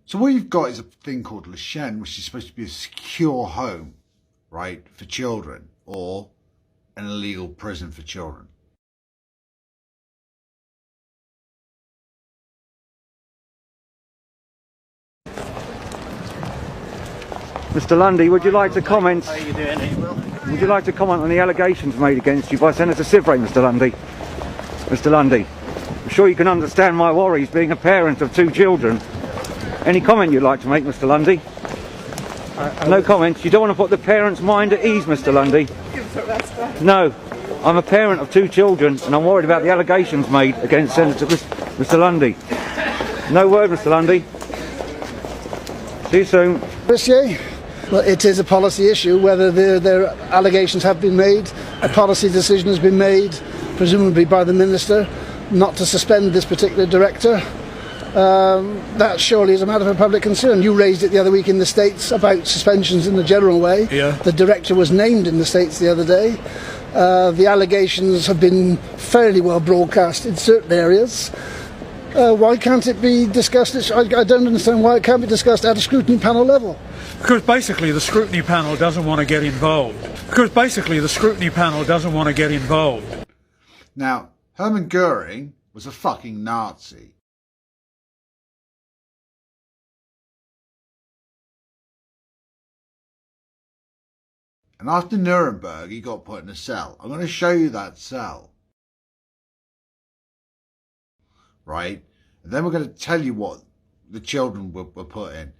So what you've got is a thing called U.S.A, which is supposed to be a secure home, right, for children, or an illegal prison for children. Mr. Lundy, would you like to comment? How are you doing, Will? Would you like to comment on the allegations made against you by Senator Sivray, Mr. Lundy? Mr. Lundy, I'm sure you can understand my worries being a parent of 2 children. Any comment you'd like to make, Mr. Lundy? No comments. You don't want to put the parent's mind at ease, Mr. Lundy? No. I'm a parent of 2 children and I'm worried about the allegations made against Senator Mr. Lundy. No word, Mr. Lundy. See you soon. U.S.A. Well, it is a policy issue whether their allegations have been made. A policy decision has been made, presumably by the Minister, not to suspend this particular director. That surely is a matter of public concern. You raised it the other week in the States about suspensions in the general way. Yeah. The director was named in the States the other day. The allegations have been fairly well broadcast in certain areas. Why can't it be discussed? I don't understand why it can't be discussed at a scrutiny panel level. Because basically the scrutiny panel doesn't want to get involved. Now, Hermann Goering was a fucking Nazi. And after Nuremberg, he got put in a cell. I'm going to show you that cell. Right? And then we're going to tell you what the children were put in.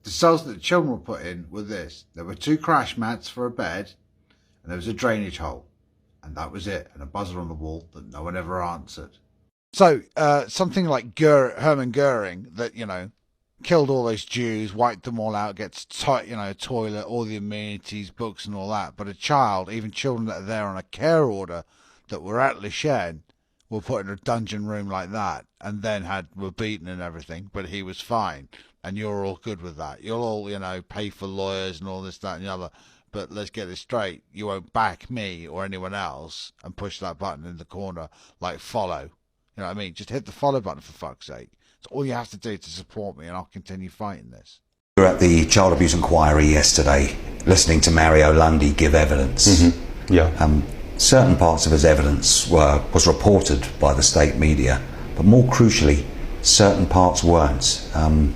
The cells that the children were put in were this. There were 2 crash mats for a bed, and there was a drainage hole. And that was it. And a buzzer on the wall that no one ever answered. So, something like Hermann Goering, that, you know, killed all those Jews, wiped them all out, gets, toilet, all the amenities, books and all that. But a child, even children that are there on a care order that were at U.S.A, were put in a dungeon room like that and then were beaten and everything, but he was fine. And you're all good with that. You'll all, pay for lawyers and all this, that and the other. But let's get this straight. You won't back me or anyone else and push that button in the corner like follow. You know what I mean? Just hit the follow button for fuck's sake. It's all you have to do to support me and I'll continue fighting this. We were at the child abuse inquiry yesterday, listening to Mario Lundy give evidence. Mm-hmm. Yeah. Certain parts of his evidence was reported by the state media, but more crucially, certain parts weren't.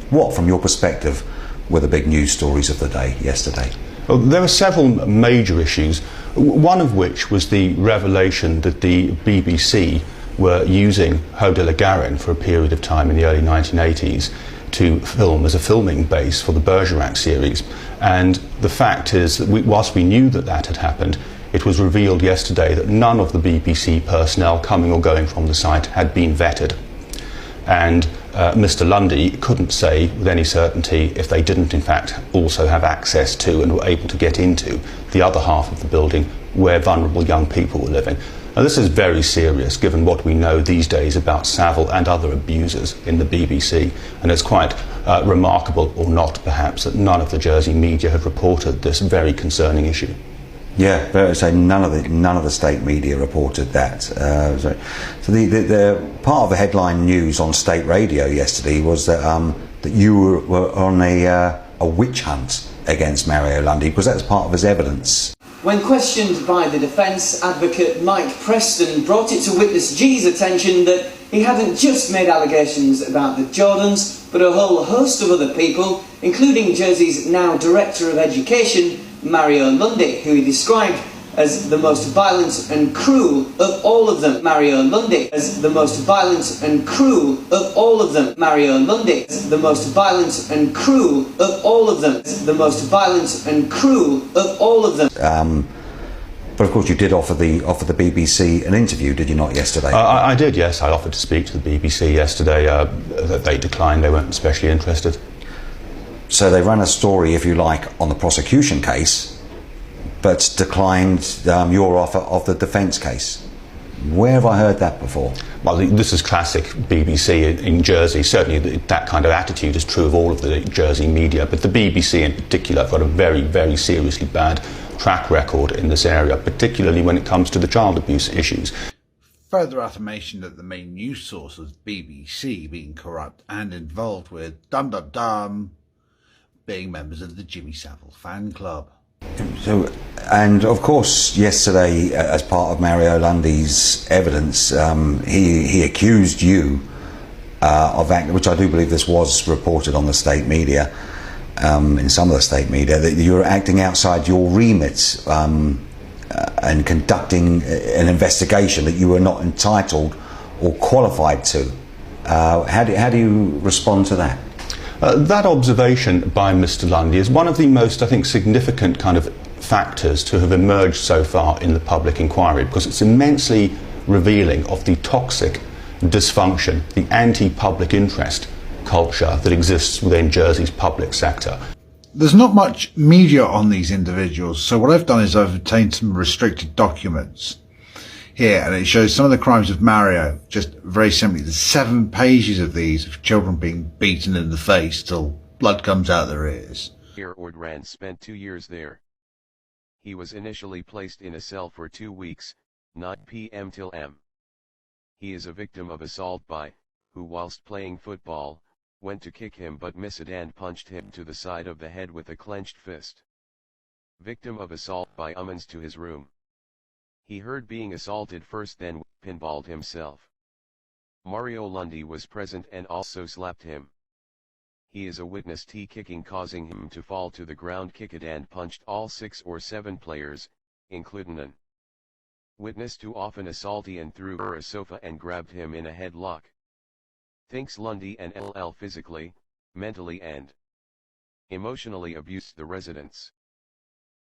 What, from your perspective, were the big news stories of the day yesterday? Well, there were several major issues, one of which was the revelation that the BBC were using Hoda Garin for a period of time in the early 1980s to film as a filming base for the Bergerac series. And the fact is that whilst we knew that that had happened, it was revealed yesterday that none of the BBC personnel coming or going from the site had been vetted. And Mr. Lundy couldn't say with any certainty if they didn't in fact also have access to and were able to get into the other half of the building where vulnerable young people were living. Now this is very serious given what we know these days about Savile and other abusers in the BBC, and it's quite remarkable, or not perhaps, that none of the Jersey media had reported this very concerning issue. Yeah, but I say none of the state media reported that. So the part of the headline news on state radio yesterday was that that you were on a witch hunt against Mario Lundy because that's part of his evidence. When questioned by the defence, advocate Mike Preston brought it to witness G's attention that he hadn't just made allegations about the Jordans, but a whole host of other people, including Jersey's now Director of Education, Mario Lundy, who he described as the most violent and cruel of all of them. Mario Lundy as the most violent and cruel of all of them. Mario Lundy as the most violent and cruel of all of them. The most violent and cruel of all of them. But of course you did offer the BBC an interview, did you not, yesterday? I did, yes. I offered to speak to the BBC yesterday. They declined. They weren't especially interested. So they ran a story, if you like, on the prosecution case, but declined your offer of the defence case. Where have I heard that before? Well, this is classic BBC in Jersey. Certainly that kind of attitude is true of all of the Jersey media, but the BBC in particular have got a very, very seriously bad track record in this area, particularly when it comes to the child abuse issues. further affirmation that the main news source was BBC being corrupt and involved with being members of the Jimmy Savile fan club. So, and of course, yesterday, as part of Mario Lundy's evidence, he accused you of acting, which I do believe this was reported on the state media, in some of the state media, that you were acting outside your remit and conducting an investigation that you were not entitled or qualified to. How do you respond to that? That observation by Mr. Lundy is one of the most, I think, significant kind of factors to have emerged so far in the public inquiry, because it's immensely revealing of the toxic dysfunction, the anti-public interest culture that exists within Jersey's public sector. There's not much media on these individuals, so what I've done is I've obtained some restricted documents here, and it shows some of the crimes of Mario. Just very simply, there's 7 pages of these, of children being beaten in the face till blood comes out their ears. Ordran spent 2 years there. He was initially placed in a cell for 2 weeks, 9 p.m. till m. He is a victim of assault by, who whilst playing football, went to kick him but missed and punched him to the side of the head with a clenched fist. Victim of assault by summons to his room. He heard being assaulted first, then pinballed himself. Mario Lundy was present and also slapped him. He is a witness to kicking causing him to fall to the ground, kicked and punched all 6 or 7 players, including an witness to often assaulted and threw her a sofa and grabbed him in a headlock. Thinks Lundy and LL physically, mentally and emotionally abused the residents.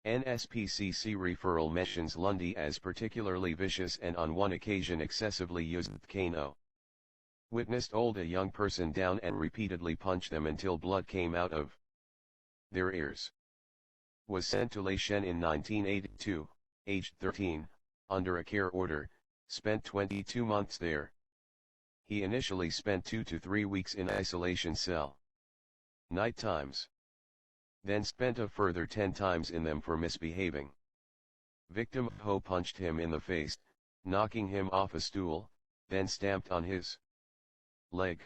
NSPCC referral mentions Lundy as particularly vicious and on one occasion excessively used cane. Witnessed hold a young person down and repeatedly punched them until blood came out of their ears. Was sent to Les Chen in 1982, aged 13, under a care order, spent 22 months there. He initially spent 2 to 3 weeks in isolation cell. Night times. Then spent a further 10 times in them for misbehaving. Victim Ho punched him in the face, knocking him off a stool, then stamped on his leg,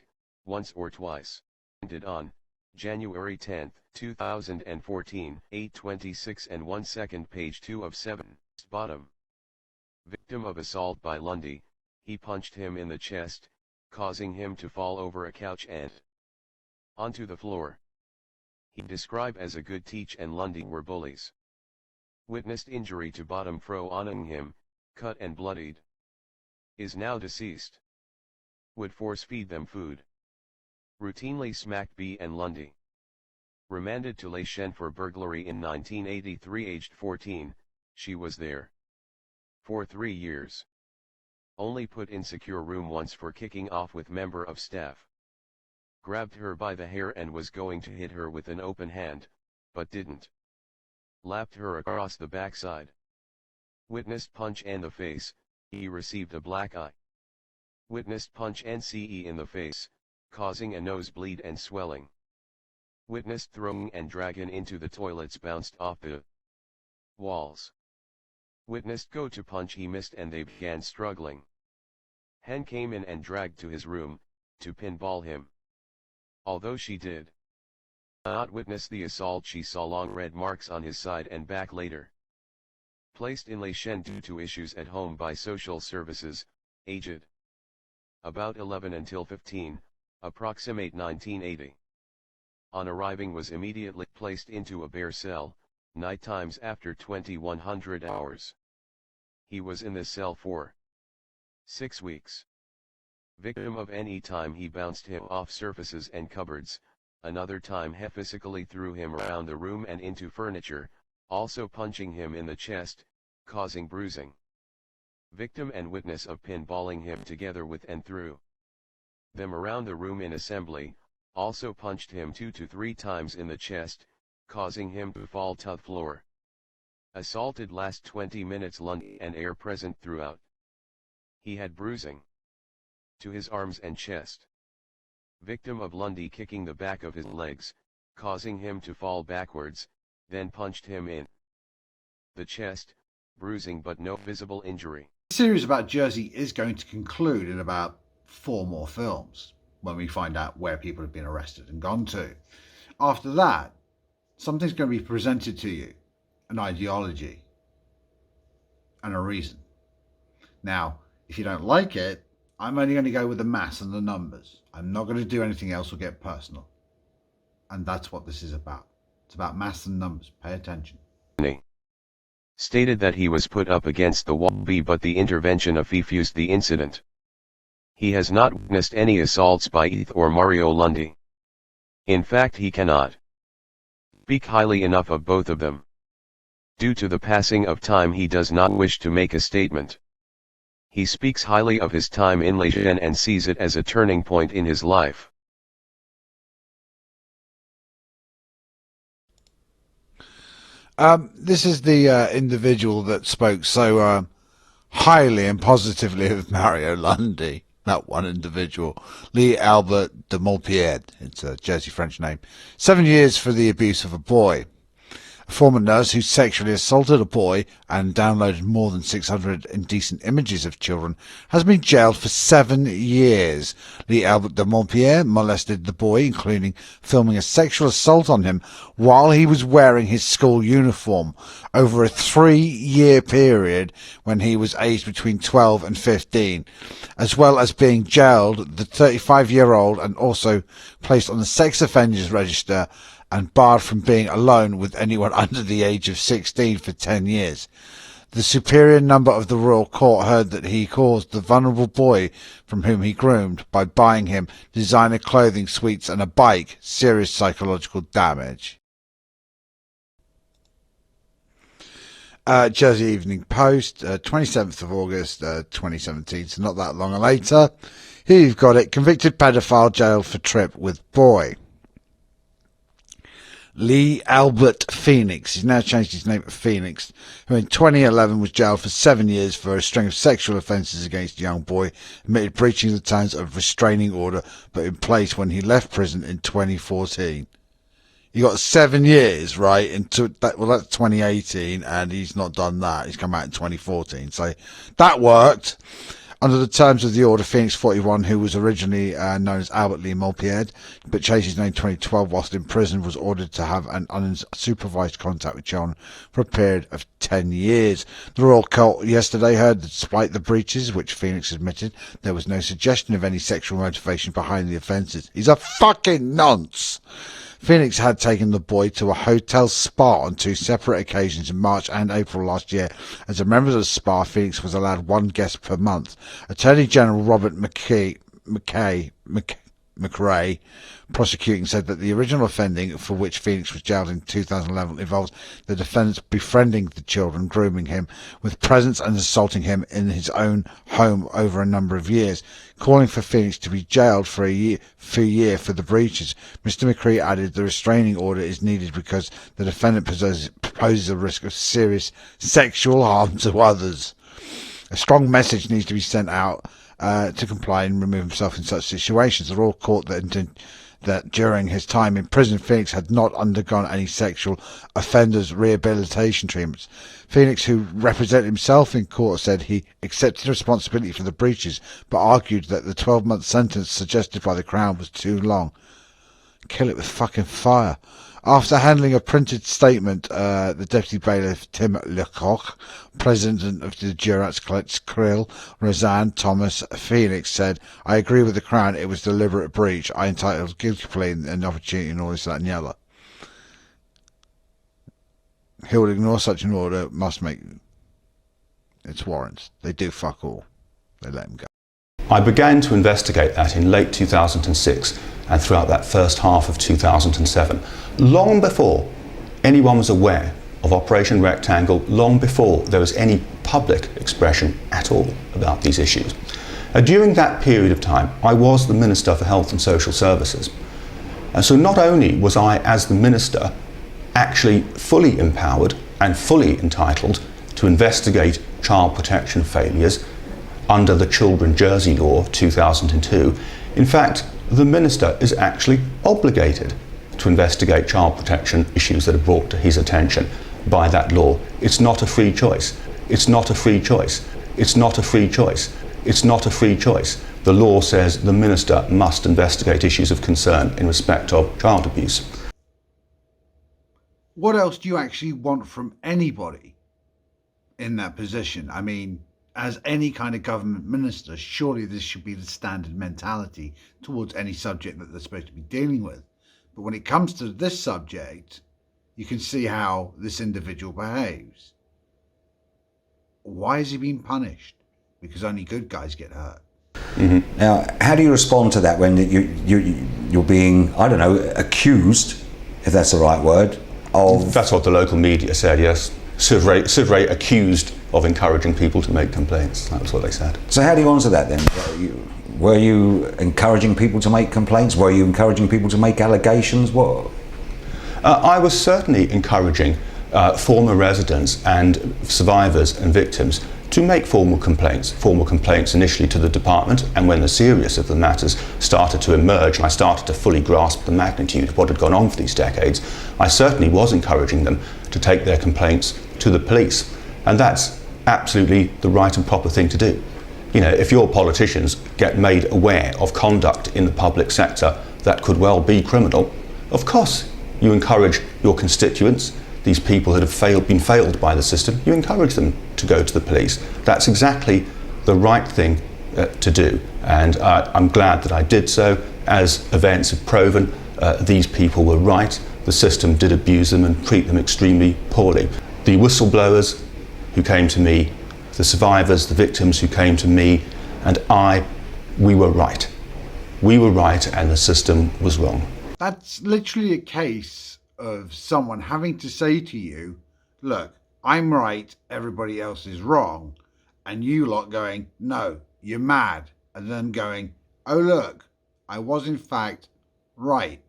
once or twice. Ended on January 10, 2014, 8:26 and 1 second, page 2 of 7, bottom. Victim of assault by Lundy, he punched him in the chest, causing him to fall over a couch and onto the floor. He described as a good teach and Lundy were bullies. Witnessed injury to bottom fro on him, cut and bloodied. Is now deceased. Would force feed them food. Routinely smacked B and Lundy. Remanded to Les Chen for burglary in 1983, aged 14, she was there for 3 years. Only put in secure room once for kicking off with member of staff. Grabbed her by the hair and was going to hit her with an open hand, but didn't. Lapped her across the backside. Witnessed punch and the face, he received a black eye. Witnessed punch and CE in the face, causing a nosebleed and swelling. Witnessed throwing and dragging into the toilets, bounced off the walls. Witnessed go to punch, he missed and they began struggling. Hen came in and dragged to his room, to pinball him. Although she did not witness the assault, she saw long red marks on his side and back later. Placed in Les Chen due to issues at home by social services, aged about 11 until 15, approximate 1980. On arriving was immediately placed into a bare cell, night times after 2100 hours. He was in this cell for 6 weeks. Victim of any time he bounced him off surfaces and cupboards, another time he physically threw him around the room and into furniture, also punching him in the chest, causing bruising. Victim and witness of pinballing him together with and threw them around the room in assembly, also punched him 2 to 3 times in the chest, causing him to fall to the floor. Assaulted last 20 minutes, lung and air present throughout. He had bruising to his arms and chest. Victim of Lundy kicking the back of his legs, causing him to fall backwards, then punched him in the chest, bruising but no visible injury. The series about Jersey is going to conclude in about 4 more films when we find out where people have been arrested and gone to. After that, something's going to be presented to you, an ideology and a reason. Now, if you don't like it, I'm only going to go with the mass and the numbers. I'm not going to do anything else or get personal. And that's what this is about. It's about mass and numbers. Pay attention. Stated that he was put up against the wall, but the intervention of defused the incident. He has not witnessed any assaults by Heath or Mario Lundy. In fact, he cannot speak highly enough of both of them. Due to the passing of time, he does not wish to make a statement. He speaks highly of his time in Lejeune and sees it as a turning point in his life. This is the individual that spoke so highly and positively of Mario Lundy. That one individual, Lee Albert de Montpierre. It's a Jersey French name. 7 years for the abuse of a boy. A former nurse who sexually assaulted a boy and downloaded more than 600 indecent images of children has been jailed for 7 years. Lee Albert de Montpierre molested the boy, including filming a sexual assault on him while he was wearing his school uniform over a 3-year period when he was aged between 12 and 15. As well as being jailed, the 35-year-old and also placed on the sex offenders register and barred from being alone with anyone under the age of 16 for 10 years. The superior number of the Royal Court heard that he caused the vulnerable boy from whom he groomed, by buying him designer clothing, sweets and a bike, serious psychological damage. Jersey Evening Post, 27th of August 2017, so not that long later. Here you've got it. Convicted paedophile jailed for trip with boy. Lee Albert Phoenix, he's now changed his name to Phoenix, who in 2011 was jailed for 7 years for a string of sexual offences against a young boy, admitted breaching the terms of restraining order but in place when he left prison in 2014. He got 7 years, right? Well, that's 2018, and he's not done that. He's come out in 2014, so that worked. Under the terms of the order, Phoenix 41, who was originally known as Albert Lee Montpierre, but changed his name in 2012 whilst in prison, was ordered to have an unsupervised contact with children for a period of 10 years. The Royal Court yesterday heard that despite the breaches, which Phoenix admitted, there was no suggestion of any sexual motivation behind the offences. He's a fucking nonce. Phoenix had taken the boy to a hotel spa on 2 separate occasions in March and April last year. As a member of the spa, Phoenix was allowed 1 guest per month. Attorney General Robert McRae, prosecuting, said that the original offending for which Phoenix was jailed in 2011 involves the defendants befriending the children, grooming him with presents and assaulting him in his own home over a number of years, calling for Phoenix to be jailed for a year for the breaches. Mr. McCree added the restraining order is needed because the defendant poses a risk of serious sexual harm to others. A strong message needs to be sent out to comply and remove himself in such situations. The Royal Court that during his time in prison, Phoenix had not undergone any sexual offenders rehabilitation treatments. Phoenix, who represented himself in court, said he accepted responsibility for the breaches, but argued that the 12-month sentence suggested by the Crown was too long. Kill it with fucking fire. After handling a printed statement, the Deputy Bailiff Tim Lecoq, President of the Jurats Krill, Roseanne Thomas Phoenix, said, I agree with the Crown, it was deliberate breach. I entitled guilty plea and opportunity and all this, that and the other. He would ignore such an order, must make its warrants. They do fuck all. They let him go. I began to investigate that in late 2006 and throughout that first half of 2007, long before anyone was aware of Operation Rectangle, long before there was any public expression at all about these issues. During that period of time, I was the Minister for Health and Social Services. And so not only was I, as the Minister, actually fully empowered and fully entitled to investigate child protection failures under the Children Jersey Law of 2002, in fact, the Minister is actually obligated to investigate child protection issues that are brought to his attention by that law. It's not a free choice. It's not a free choice. It's not a free choice. It's not a free choice. The law says the minister must investigate issues of concern in respect of child abuse. What else do you actually want from anybody in that position? I mean, as any kind of government minister, surely this should be the standard mentality towards any subject that they're supposed to be dealing with. But when it comes to this subject, you can see how this individual behaves. Why is he being punished? Because only good guys get hurt. Mm-hmm. Now, how do you respond to that when you're being, I don't know, accused, if that's the right word, of... That's what the local media said, yes. Civray accused of encouraging people to make complaints. That was what they said. So how do you answer that then? Were you encouraging people to make complaints? Were you encouraging people to make allegations? What? I was certainly encouraging former residents and survivors and victims to make formal complaints initially to the department, and when the seriousness of the matters started to emerge and I started to fully grasp the magnitude of what had gone on for these decades, I certainly was encouraging them to take their complaints to the police. And that's absolutely the right and proper thing to do. You know, if your politicians get made aware of conduct in the public sector that could well be criminal, of course you encourage your constituents, these people that have been failed by the system, you encourage them to go to the police. That's exactly the right thing to do. And I'm glad that I did so. As events have proven, these people were right. The system did abuse them and treat them extremely poorly. The whistleblowers who came to me, the survivors, the victims who came to me, and we were right. We were right and the system was wrong. That's literally a case of someone having to say to you, look, I'm right, everybody else is wrong, and you lot going, no, you're mad, and then going, oh look, I was in fact right,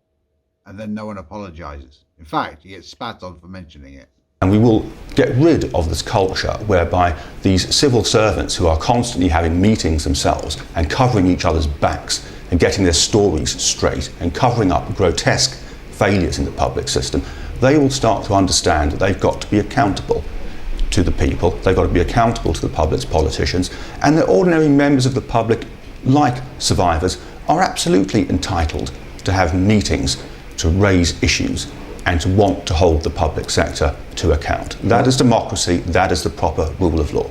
and then no one apologises. In fact, you get spat on for mentioning it. And we will get rid of this culture whereby these civil servants who are constantly having meetings themselves and covering each other's backs and getting their stories straight and covering up grotesque failures in the public system, they will start to understand that they've got to be accountable to the people, they've got to be accountable to the public's politicians, and the ordinary members of the public, like survivors, are absolutely entitled to have meetings to raise issues and to want to hold the public sector to account. That is democracy, that is the proper rule of law.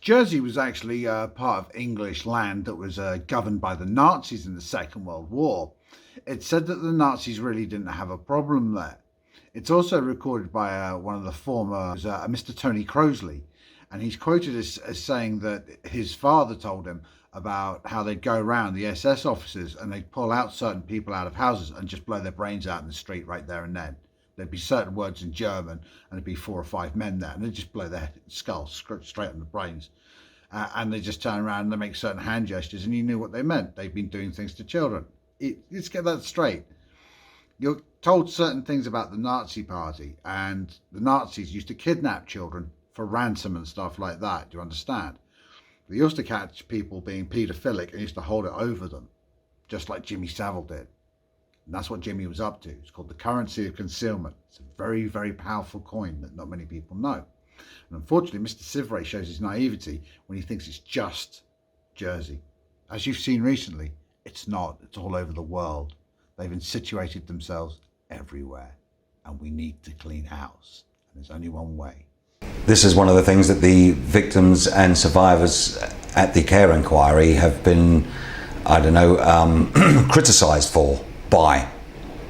Jersey was actually part of English land that was governed by the Nazis in the Second World War. It's said that the Nazis really didn't have a problem there. It's also recorded by one of the former, Mr. Tony Crosley, and he's quoted as saying that his father told him about how they'd go around, the SS officers, and they'd pull out certain people out of houses and just blow their brains out in the street right there and then. There'd be certain words in German, and there'd be 4 or 5 men there, and they'd just blow their skulls straight on the brains. And they just turn around and they make certain hand gestures, and you knew what they meant. They've been doing things to children. Let's get that straight. You're told certain things about the Nazi Party, and the Nazis used to kidnap children for ransom and stuff like that. Do you understand? They used to catch people being paedophilic and used to hold it over them, just like Jimmy Savile did. And that's what Jimmy was up to. It's called the currency of concealment. It's a very, very powerful coin that not many people know. And unfortunately, Mr. Civray shows his naivety when he thinks it's just Jersey. As you've seen recently, it's not. It's all over the world. They've insituated themselves everywhere. And we need to clean house. And there's only one way. This is one of the things that the victims and survivors at the care inquiry have been, I don't know, criticised for by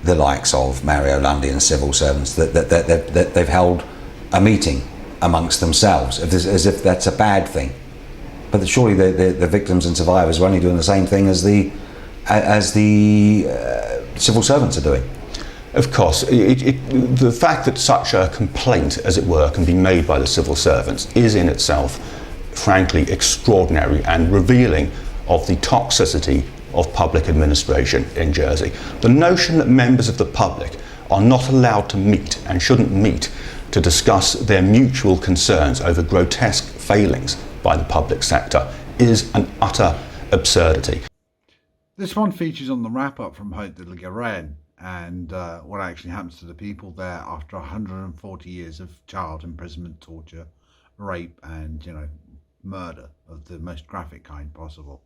the likes of Mario Lundy and civil servants, that they've held a meeting amongst themselves as if that's a bad thing. But surely the victims and survivors are only doing the same thing as the civil servants are doing. Of course, the fact that such a complaint, as it were, can be made by the civil servants is in itself, frankly, extraordinary and revealing of the toxicity of public administration in Jersey. The notion that members of the public are not allowed to meet and shouldn't meet to discuss their mutual concerns over grotesque failings by the public sector is an utter absurdity. This one features on the wrap-up from Haute de la Garenne, and what actually happens to the people there after 140 years of child imprisonment, torture, rape, and murder of the most graphic kind possible.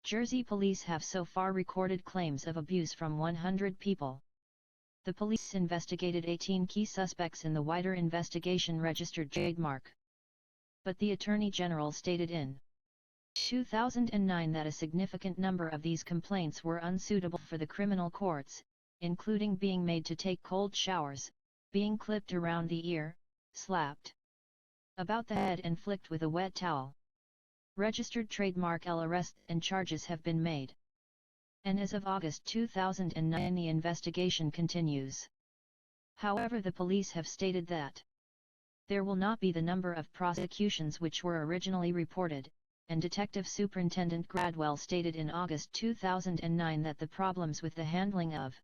Jersey police have so far recorded claims of abuse from 100 people. The police investigated 18 key suspects in the wider investigation registered trademark. But the Attorney General stated in 2009 that a significant number of these complaints were unsuitable for the criminal courts, including being made to take cold showers, being clipped around the ear, slapped about the head and flicked with a wet towel. Registered trademark arrests and charges have been made. And as of August 2009 the investigation continues. However, the police have stated that there will not be the number of prosecutions which were originally reported, and Detective Superintendent Gradwell stated in August 2009 that the problems with the handling of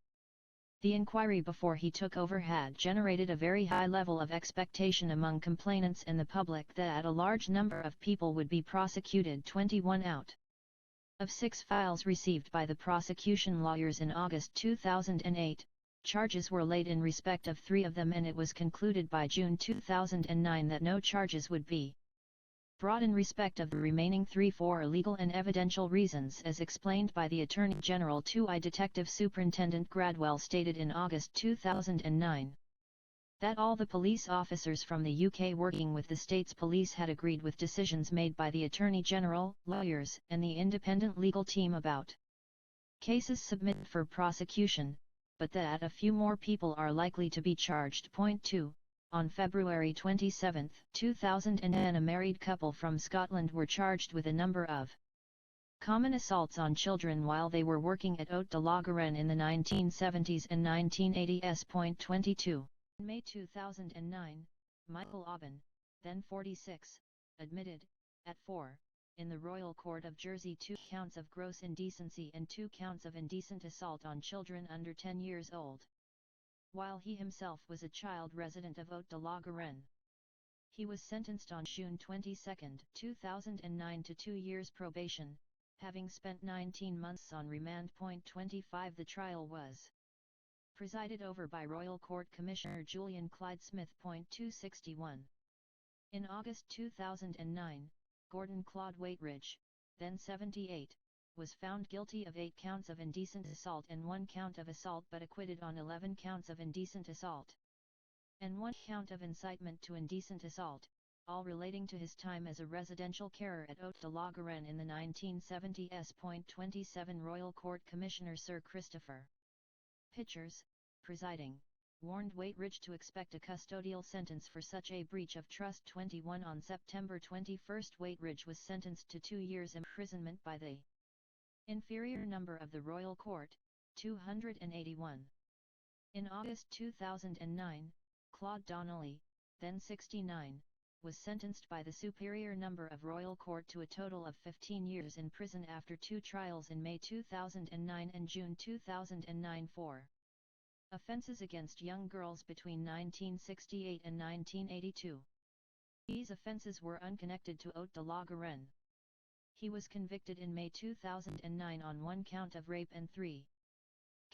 the inquiry before he took over had generated a very high level of expectation among complainants and the public that a large number of people would be prosecuted. 21 out of 6 files received by the prosecution lawyers in August 2008, charges were laid in respect of 3 of them, and it was concluded by June 2009 that no charges would be brought in respect of the remaining 3 for legal and evidential reasons, as explained by the Attorney General. 2I Detective Superintendent Gradwell stated in August 2009 that all the police officers from the UK working with the state's police had agreed with decisions made by the Attorney General, lawyers, and the independent legal team about cases submitted for prosecution, but that a few more people are likely to be charged. Point 2. On February 27, 2010, a married couple from Scotland were charged with a number of common assaults on children while they were working at Haute de la Garenne in the 1970s and 1980s. Point 22. In May 2009, Michael Aubin, then 46, admitted, at 4, in the Royal Court of Jersey 2 counts of gross indecency and 2 counts of indecent assault on children under 10 years old. While he himself was a child resident of Haute de la Garenne. He was sentenced on June 22, 2009 to 2 years probation, having spent 19 months on remand. Point 25. The trial was presided over by Royal Court Commissioner Julian Clyde-Smith. Point 261. In August 2009, Gordon Claude Waitridge, then 78, was found guilty of 8 counts of indecent assault and 1 count of assault, but acquitted on 11 counts of indecent assault and 1 count of incitement to indecent assault, all relating to his time as a residential carer at Haute de la Garenne in the 1970s. Point 27. Royal Court Commissioner Sir Christopher Pitchers, presiding, warned Waitridge to expect a custodial sentence for such a breach of trust. 21. On September 21, Waitridge was sentenced to 2 years imprisonment by the inferior number of the Royal Court, 281. In August 2009, Claude Donnelly, then 69, was sentenced by the superior number of Royal Court to a total of 15 years in prison after 2 trials in May 2009 and June 2009 for offences against young girls between 1968 and 1982. These offences were unconnected to Haute de la Garenne. He was convicted in May 2009 on 1 count of rape and 3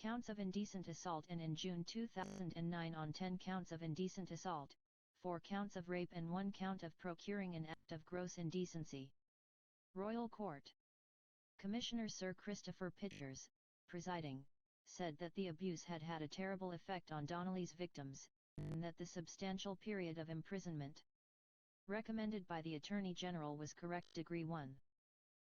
counts of indecent assault, and in June 2009 on 10 counts of indecent assault, 4 counts of rape and 1 count of procuring an act of gross indecency. Royal Court Commissioner Sir Christopher Pitchers, presiding, said that the abuse had had a terrible effect on Donnelly's victims, and that the substantial period of imprisonment recommended by the Attorney General was correct. Degree 1.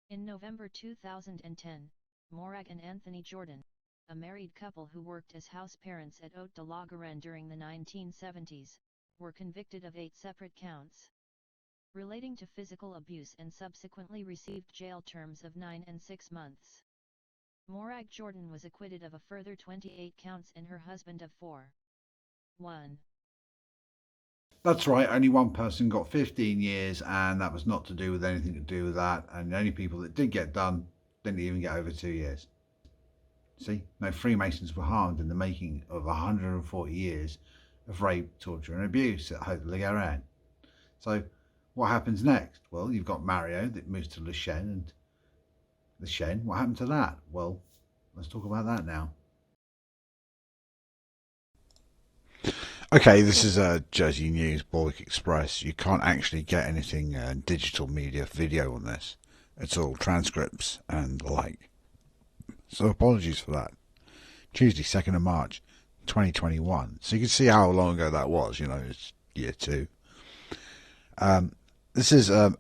In November 2010, Morag and Anthony Jordan, a married couple who worked as house parents at Haute de la Garenne during the 1970s, were convicted of 8 separate counts relating to physical abuse and subsequently received jail terms of 9 and 6 months. Morag Jordan was acquitted of a further 28 counts and her husband of 4. 1. That's right, only one person got 15 years, and that was not to do with anything to do with that, and the only people that did get done didn't even get over 2 years. See, no Freemasons were harmed in the making of 140 years of rape, torture and abuse at Haute de la Garenne. So what happens next? Well, you've got Mario that moves to Le Chêne, and Le Chêne, what happened to that? Well, let's talk about that now. Okay, this is Jersey News, Borwick Express. You can't actually get anything digital media video on this. It's all transcripts and the like. So apologies for that. Tuesday, 2nd of March, 2021. So you can see how long ago that was. You know, it's year 2. This is an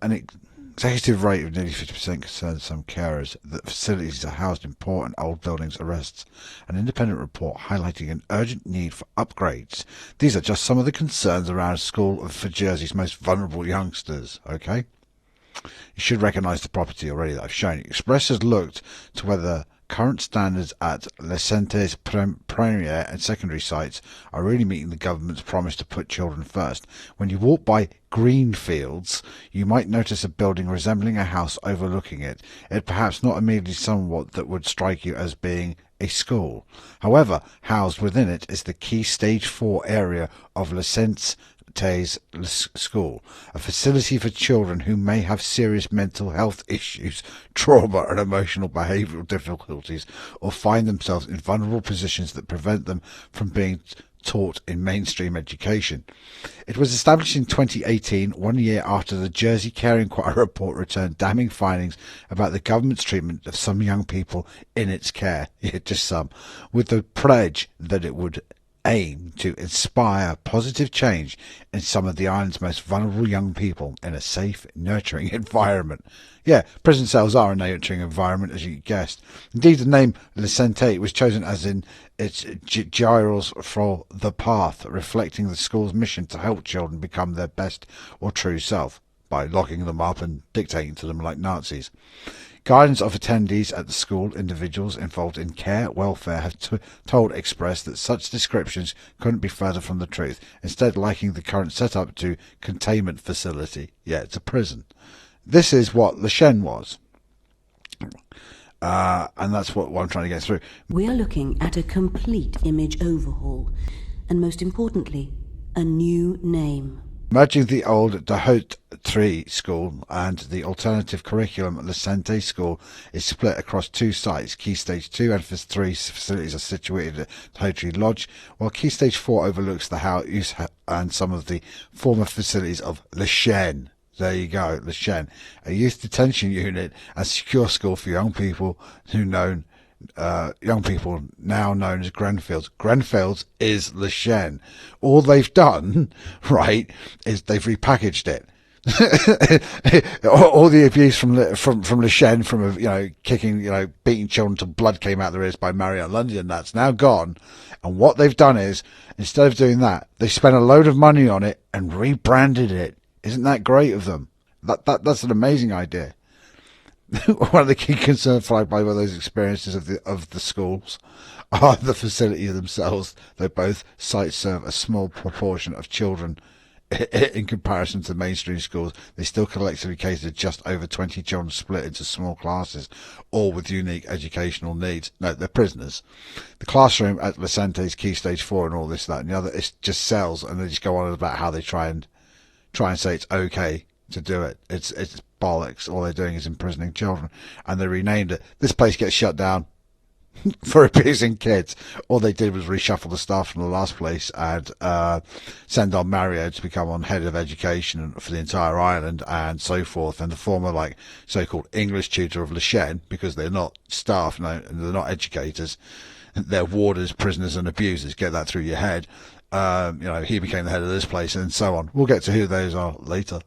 executive rate of nearly 50% concerns some carers that facilities are housed in poor and old buildings arrests an independent report highlighting an urgent need for upgrades. These are just some of the concerns around a school for Jersey's most vulnerable youngsters, okay? You should recognise the property already that I've shown you. Express has looked to whether current standards at Lecente's primary and secondary sites are really meeting the government's promise to put children first. When you walk by Greenfields, you might notice a building resembling a house overlooking it. It perhaps not immediately somewhat that would strike you as being a school. However, housed within it is the key Stage 4 area of Lecente's school, a facility for children who may have serious mental health issues, trauma and emotional behavioural difficulties, or find themselves in vulnerable positions that prevent them from being taught in mainstream education. It was established in 2018, 1 year after the Jersey Care Inquiry report returned damning findings about the government's treatment of some young people in its care, just some, with the pledge that it would aim to inspire positive change in some of the island's most vulnerable young people in a safe, nurturing environment. Yeah, prison cells are a nurturing environment, as you guessed. Indeed, the name Lecente was chosen as in its gyrals for the path, reflecting the school's mission to help children become their best or true self by locking them up and dictating to them like Nazis. Guidance of attendees at the school, individuals involved in care welfare have told Express that such descriptions couldn't be further from the truth, instead likening the current setup to containment facility. Yeah, it's a prison. This is what Le Chien was. And that's what I'm trying to get through. We are looking at a complete image overhaul, and most importantly, a new name. Merging the old Docu school and the alternative curriculum at Lecente school is split across 2 sites. Key Stage 2 and 3 facilities are situated at Docu Lodge, while Key Stage 4 overlooks the house and some of the former facilities of Le Chien. There you go, Le Chien, a youth detention unit and secure school for young people young people now known as Grenfields. Grenfields is Le Chien. All they've done, right, is they've repackaged it. all the abuse from Le Chien, from kicking, beating children till blood came out their ears by Marianne London, that's now gone. And what they've done is, instead of doing that, they spent a load of money on it and rebranded it. Isn't that great of them? That's an amazing idea. One of the key concerns flagged by those experiences of the schools are the facilities themselves. Though both sites serve a small proportion of children in comparison to mainstream schools, they still collectively cater to just over 20 children split into small classes, all with unique educational needs. No, they're prisoners. The classroom at Lecente's Key Stage 4 and all this, that and the other, it's just cells, and they just go on about how they try and say it's okay to do it. It's bollocks. All they're doing is imprisoning children, and they renamed it. This place gets shut down for abusing kids. All they did was reshuffle the staff from the last place and send on Mario to become on head of education for the entire island and so forth, and the former so-called English tutor of Le Chien, because they're not staff, no, they're not educators, they're warders, prisoners and abusers. Get that through your head. He became the head of this place and so on. We'll get to who those are later.